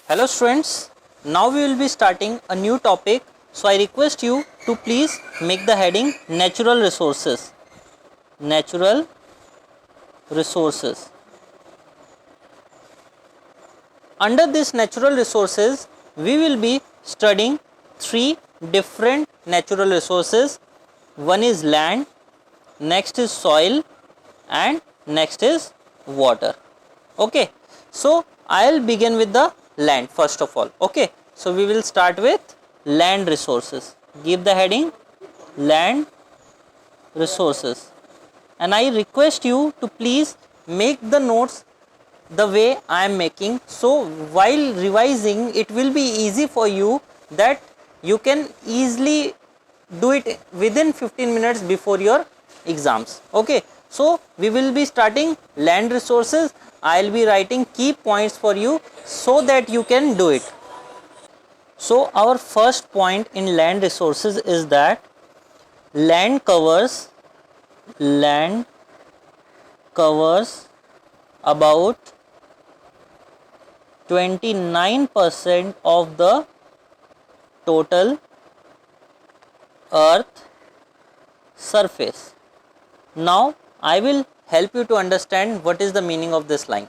Hello students, now we will be starting a new topic, so I request you to please make the heading natural resources. Natural resources. Under this natural resources, we will be studying three different natural resources. One is land, next is soil and next is water. Okay, so I'll begin with the land first of all. Okay, so we will start with land resources. Give the heading land resources, and I request you to please make the notes the way I am making, so while revising it will be easy for you, that you can easily do it within 15 minutes before your exams. Okay, so we will be starting land resources. I will be writing key points for you so that you can do it. So our first point in land resources is that land covers about 29% of the total earth surface. Now I will help you to understand what is the meaning of this line.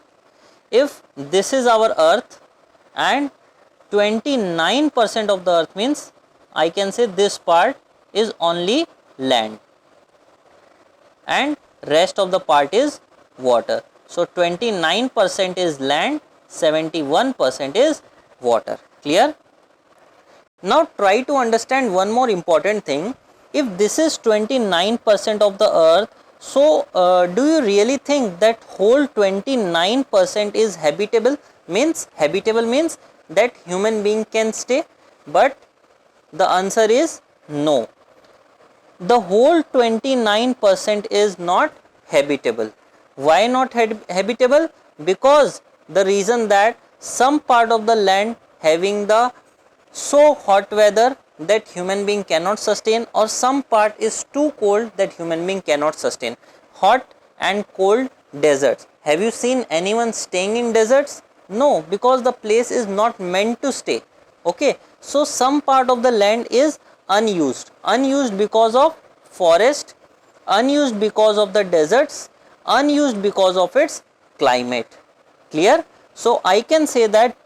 If this is our earth and 29% of the earth means, I can say this part is only land and rest of the part is water. So 29% is land, 71% is water. Clear? Now try to understand one more important thing. If this is 29% of the earth, so do you really think that whole 29% is habitable? Habitable means that human being can stay, but the answer is no. The whole 29% is not habitable. Why not habitable? Because the reason that some part of the land having the so hot weather that human being cannot sustain, or some part is too cold that human being cannot sustain. Hot and cold deserts. Have you seen anyone staying in deserts? No, because the place is not meant to stay. Okay, so some part of the land is unused because of forest, unused because of the deserts, unused because of its climate. Clear? So I can say that,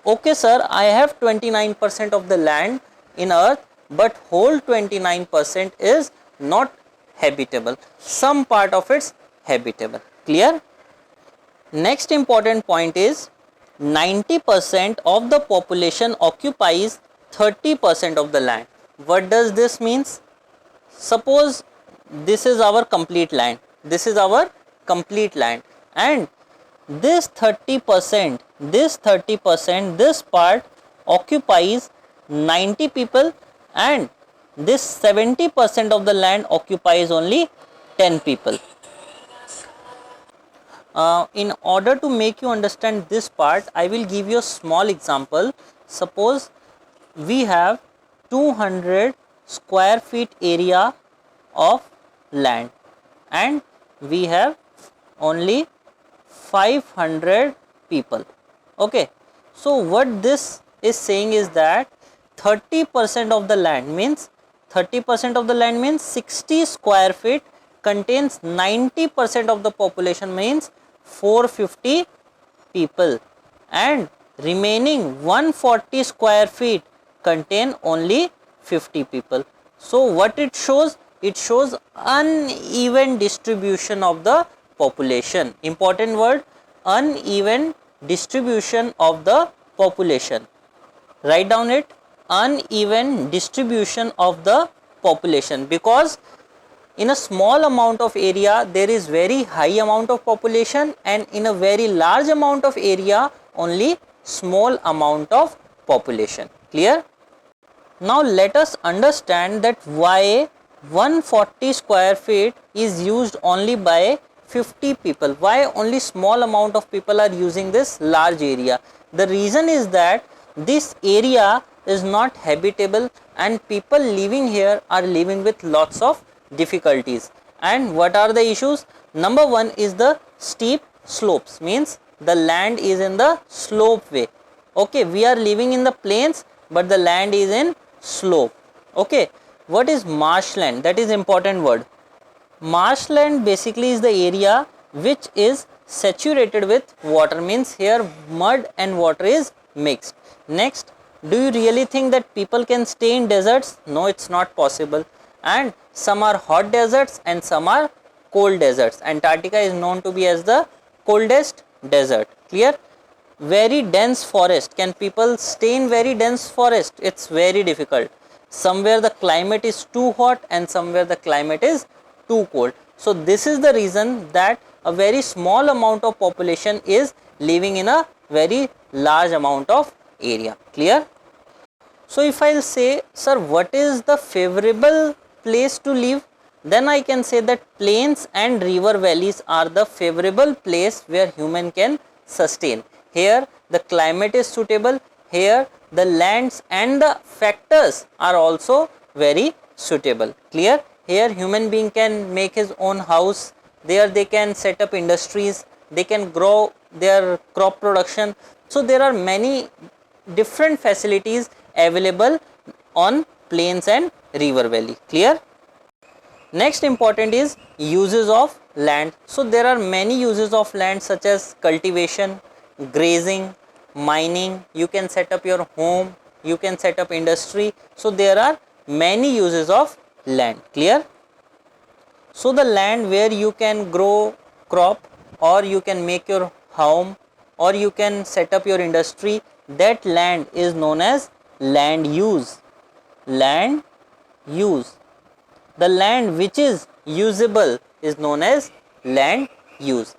okay sir, I have 29% of the land in earth, but whole 29% is not habitable. Some part of it's habitable. Clear? Next important point is 90% of the population occupies 30% of the land. What does this means? Suppose this is our complete land. This is our complete land, and this 30%, this part occupies 90 people, and this 70% of the land occupies only 10 people. In order to make you understand this part, I will give you a small example. Suppose we have 200 square feet area of land and we have only 500 people. Okay, so what this is saying is that 30% of the land means 60 square feet contains 90% of the population, means 450 people, and remaining 140 square feet contain only 50 people. So what it shows? It shows uneven distribution of the population. Important word, uneven distribution of the population. Write down it, uneven distribution of the population, because in a small amount of area there is very high amount of population, and in a very large amount of area only small amount of population. Clear? Now let us understand that why 140 square feet is used only by 50 people. Why only small amount of people are using this large area? The reason is that this area is not habitable and people living here are living with lots of difficulties. And what are the issues? Number one is the steep slopes, means the land is in the slope way. Okay, we are living in the plains, but the land is in slope. Okay, what is marshland? That is important word. Marshland basically is the area which is saturated with water, means here mud and water is mixed. Next, do you really think that people can stay in deserts? No, it's not possible. And some are hot deserts and some are cold deserts. Antarctica is known to be as the coldest desert. Clear? Very dense forest. Can people stay in very dense forest? It's very difficult. Somewhere the climate is too hot and somewhere the climate is too cold. So this is the reason that a very small amount of population is living in a very large amount of area. Clear? So if I will say, sir, what is the favorable place to live? Then I can say that plains and river valleys are the favorable place where human can sustain. Here the climate is suitable, here the lands and the factors are also very suitable. Clear? Here human being can make his own house, there they can set up industries, they can grow their crop production. So there are many different facilities available on plains and river valley. Clear? Next important is uses of land. So there are many uses of land such as cultivation, grazing, mining, you can set up your home, you can set up industry. So there are many uses of land. Clear? So the land where you can grow crop or you can make your home or you can set up your industry, that land is known as land use. Land use. The land which is usable is known as land use.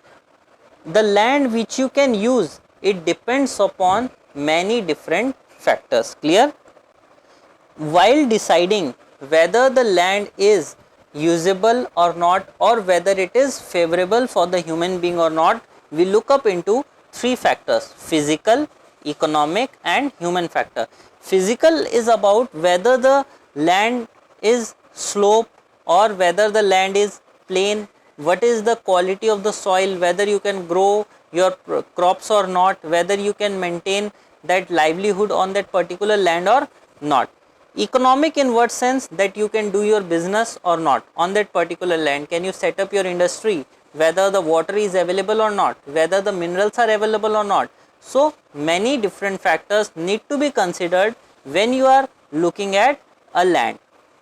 The land which you can use, it depends upon many different factors. Clear? While deciding whether the land is usable or not or whether it is favorable for the human being or not, we look up into three factors: physical, economic and human factor. Physical is about whether the land is slope or whether the land is plain, what is the quality of the soil, whether you can grow your crops or not, whether you can maintain that livelihood on that particular land or not. Economic in what sense? That you can do your business or not on that particular land, can you set up your industry, whether the water is available or not, whether the minerals are available or not. So many different factors need to be considered when you are looking at a land.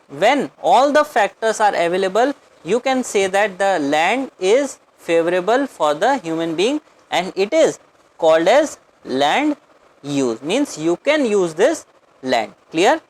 When all the factors are available, you can say that the land is favorable for the human being and it is called as land use, means you can use this land. Clear?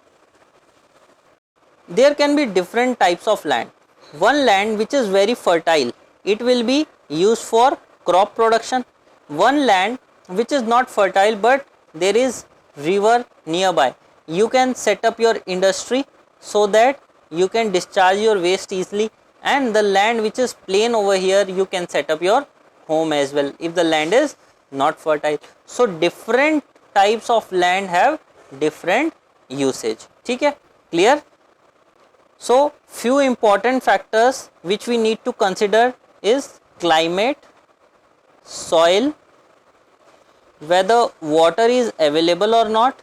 There can be different types of land. One land which is very fertile, it will be used for crop production. One land which is not fertile but there is river nearby, you can set up your industry so that you can discharge your waste easily. And the land which is plain over here, you can set up your home as well if the land is not fertile. So different types of land have different usage. ठीक है? Clear? So few important factors which we need to consider is climate, soil, whether water is available or not,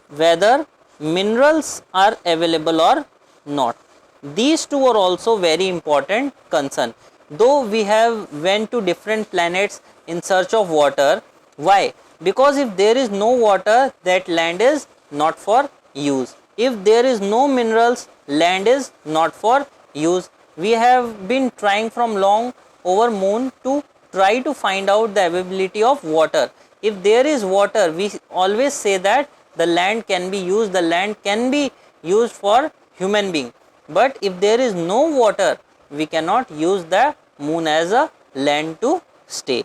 whether minerals are available or not. These two are also very important concern. Though we have went to different planets in search of water, why? Because if there is no water, that land is not for use. If there is no minerals, land is not for use. We have been trying from long over moon to try to find out the availability of water. If there is water, we always say that the land can be used, the land can be used for human being. But if there is no water, we cannot use the moon as a land to stay.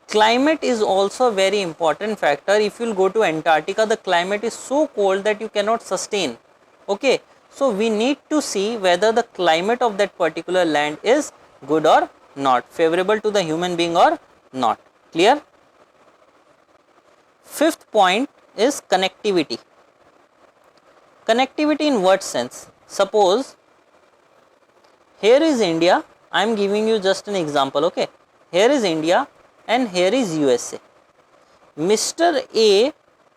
Climate is also a very important factor. If you will go to Antarctica, the climate is so cold that you cannot sustain. Okay, so we need to see whether the climate of that particular land is good or not, favorable to the human being or not. Clear? Fifth point is connectivity. Connectivity in what sense? Suppose here is India, I am giving you just an example. Okay, here is India and here is USA. Mr. A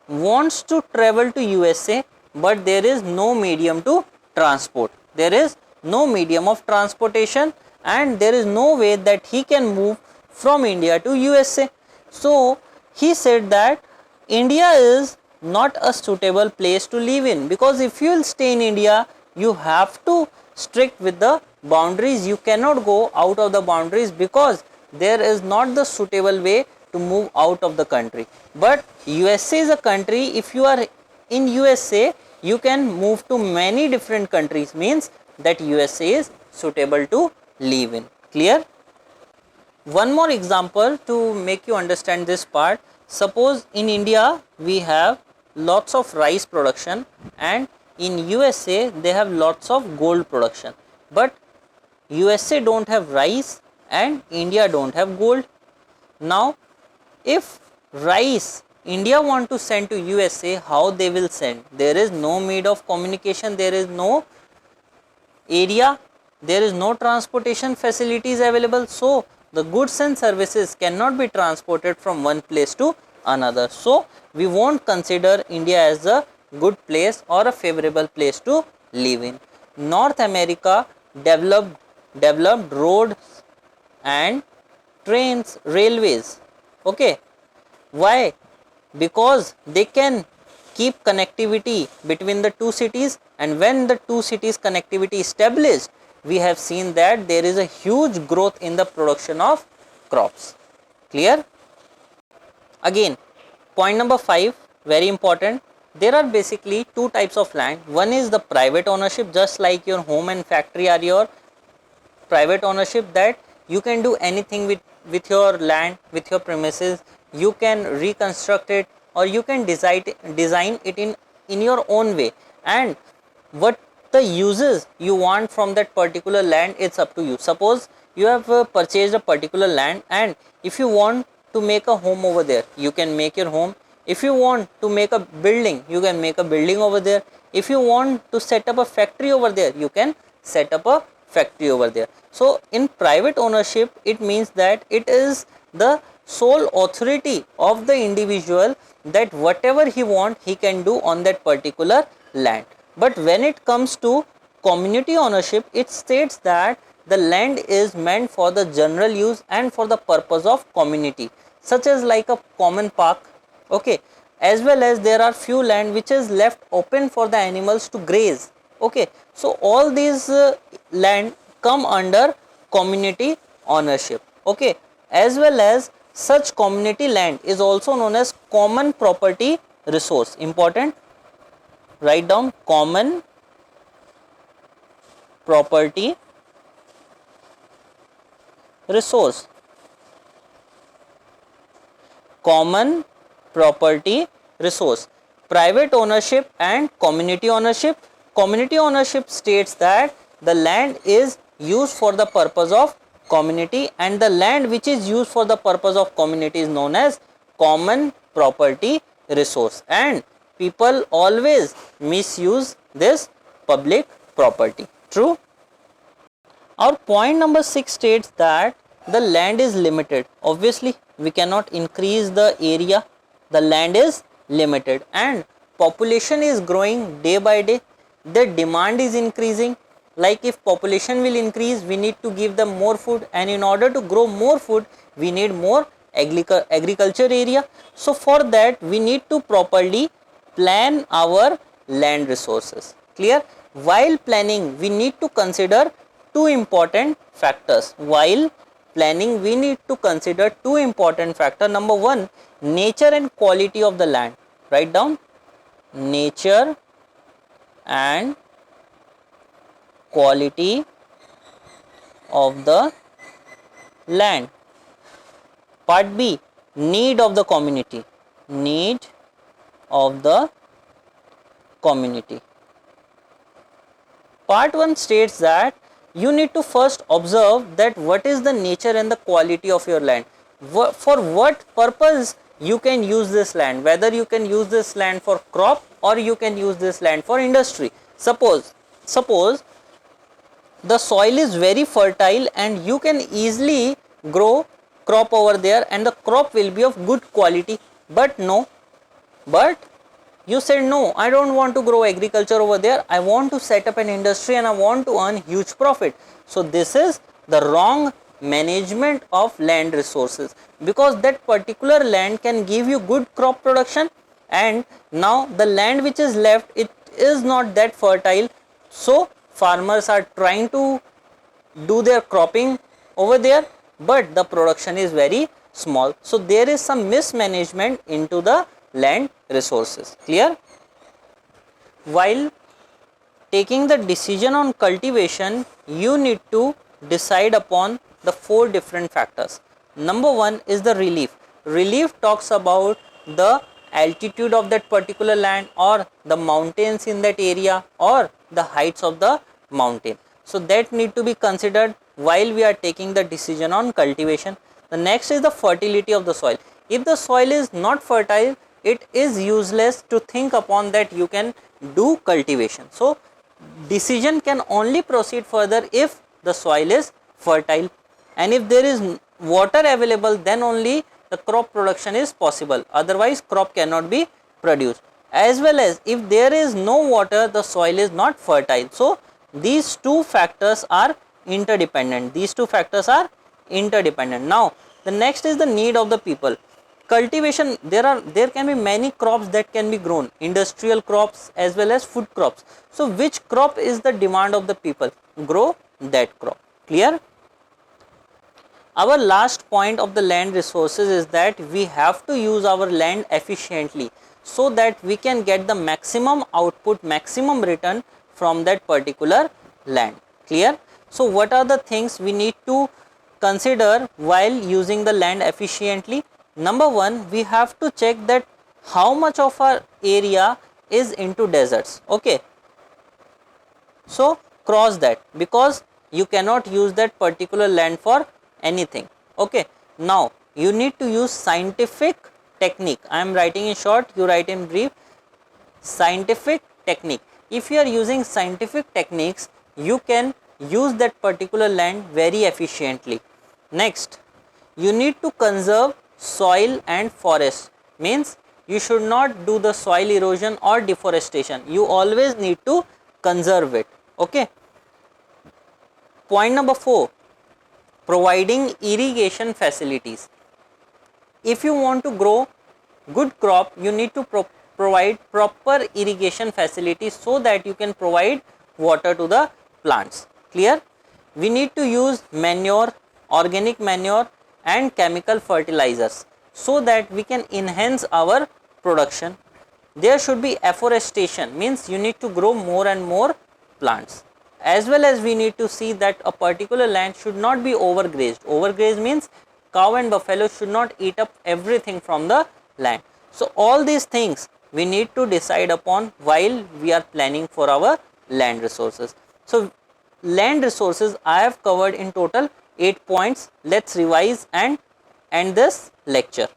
wants to travel to USA, but there is no medium to transport. There is no medium of transportation and there is no way that he can move from India to USA. So he said that India is not a suitable place to live in, because if you will stay in India, you have to strict with the boundaries. You cannot go out of the boundaries because there is not the suitable way to move out of the country. But USA is a country. If you are in USA, you can move to many different countries, means that USA is suitable to live in. Clear? One more example to make you understand this part. Suppose in India we have lots of rice production and in USA they have lots of gold production, but USA don't have rice and India don't have gold. Now if rice India want to send to USA, how they will send? There is no mode of communication, there is no area, there is no transportation facilities available. So the goods and services cannot be transported from one place to another. So we won't consider India as a good place or a favorable place to live in. North America developed roads and trains, railways. Okay, why? Because they can keep connectivity between the two cities, and when the two cities connectivity is established, we have seen that there is a huge growth in the production of crops. Clear? Again, point number 5, very important. There are basically two types of land. One is the private ownership, just like your home and factory are your private ownership, that you can do anything with your land, with your premises. You can reconstruct it or you can design it in your own way, and what the uses you want from that particular land, it's up to you. Suppose you have purchased a particular land, and if you want to make a home over there, you can make your home. If you want to make a building, you can make a building over there. If you want to set up a factory over there, you can set up a factory over there. So in private ownership, it means that it is the sole authority of the individual, that whatever he want he can do on that particular land. But when it comes to community ownership, it states that the land is meant for the general use and for the purpose of community, such as like a common park, okay, as well as there are few land which is left open for the animals to graze, okay. So all these land come under community ownership, okay, as well as such community land is also known as common property resource. Important, write down common property resource. Common property resource. Private ownership and community ownership. Community ownership states that the land is used for the purpose of community, and the land which is used for the purpose of community is known as common property resource, and people always misuse this public property. True? Our point number 6 states that the land is limited. Obviously we cannot increase the area, the land is limited, and population is growing day by day, the demand is increasing. Like if population will increase, we need to give them more food, and in order to grow more food we need more agriculture area. So for that we need to properly plan our land resources. Clear? While planning we need to consider two important factors. While planning we need to consider two important factors. Number 1, nature and quality of the land. Write down nature and quality of the land. Part B, need of the community. Need of the community. Part 1 states that you need to first observe that what is the nature and the quality of your land. For what purpose you can use this land, whether you can use this land for crop or you can use this land for industry. Suppose the soil is very fertile and you can easily grow crop over there, and the crop will be of good quality, But no, but you said no, I don't want to grow agriculture over there, I want to set up an industry and I want to earn huge profit. So this is the wrong management of land resources, because that particular land can give you good crop production, and now the land which is left, it is not that fertile, so farmers are trying to do their cropping over there, but the production is very small. So there is some mismanagement into the land resources. Clear? While taking the decision on cultivation, you need to decide upon the 4 different factors. Number 1 is the relief. Relief talks about the altitude of that particular land, or the mountains in that area, or the heights of the mountain. So that need to be considered while we are taking the decision on cultivation. The next is the fertility of the soil. If the soil is not fertile, it is useless to think upon that you can do cultivation. So decision can only proceed further if the soil is fertile, and if there is water available, then only the crop production is possible, otherwise crop cannot be produced. As well as if there is no water, the soil is not fertile. So these 2 factors are interdependent. Now the next is the need of the people. Cultivation, there can be many crops that can be grown, industrial crops as well as food crops. So which crop is the demand of the people? Grow that crop. Clear? Our last point of the land resources is that we have to use our land efficiently, so that we can get the maximum output, maximum return from that particular land. Clear? So what are the things we need to consider while using the land efficiently? Number 1, we have to check that how much of our area is into deserts. Okay, so cross that, because you cannot use that particular land for anything. Okay, now you need to use scientific technique. I am writing in short, you write in brief. Scientific technique. If you are using scientific techniques, you can use that particular land very efficiently. Next, you need to conserve soil and forest, means you should not do the soil erosion or deforestation. You always need to conserve it. Okay. Point number 4, providing irrigation facilities. If you want to grow good crop, you need to provide proper irrigation facilities, so that you can provide water to the plants. Clear? We need to use manure, organic manure and chemical fertilizers, so that we can enhance our production. There should be afforestation, means you need to grow more and more plants. As well as we need to see that a particular land should not be overgrazed. Overgrazed means cow and buffalo should not eat up everything from the land. So all these things we need to decide upon while we are planning for our land resources. So land resources I have covered in total 8 points. Let's revise and end this lecture.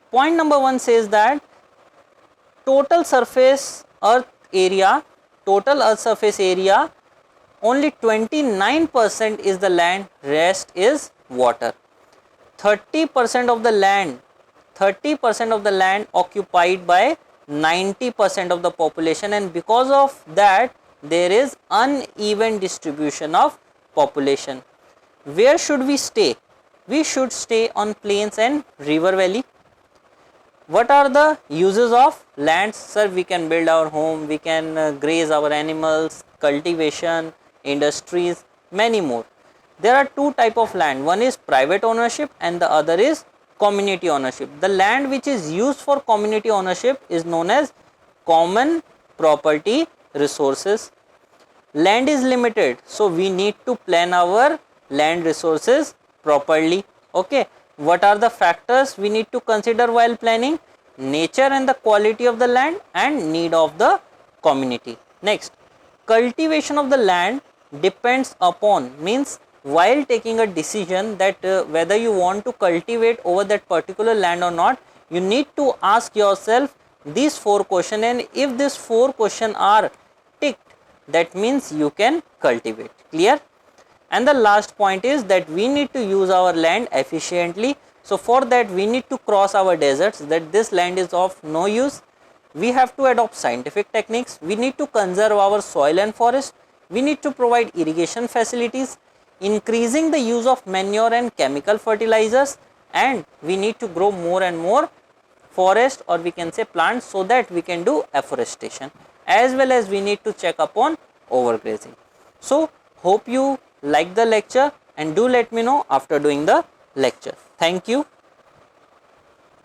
Point number 1 says that total surface earth area, only 29% is the land, rest is water. 30% of the land occupied by 90% of the population, and because of that there is uneven distribution of population. Where should we stay? We should stay on plains and river valley. What are the uses of lands? Sir, we can build our home, we can graze our animals, cultivation, industries, many more. There are 2 types of land. One is private ownership and the other is community ownership. The land which is used for community ownership is known as common property resources. Land is limited, so we need to plan our land resources properly. Okay, what are the factors we need to consider while planning? Nature and the quality of the land and need of the community. Next, cultivation of the land depends upon, means while taking a decision that whether you want to cultivate over that particular land or not, you need to ask yourself these 4 questions, and if these 4 questions are ticked, that means you can cultivate. Clear? And the last point is that we need to use our land efficiently, So for that we need to cross our deserts, that this land is of no use. We have to adopt scientific techniques, we need to conserve our soil and forest, we need to provide irrigation facilities, increasing the use of manure and chemical fertilizers, and we need to grow more and more forest, or we can say plants, so that we can do afforestation, as well as we need to check upon overgrazing. So hope you like the lecture, and do let me know after doing the lecture. Thank you.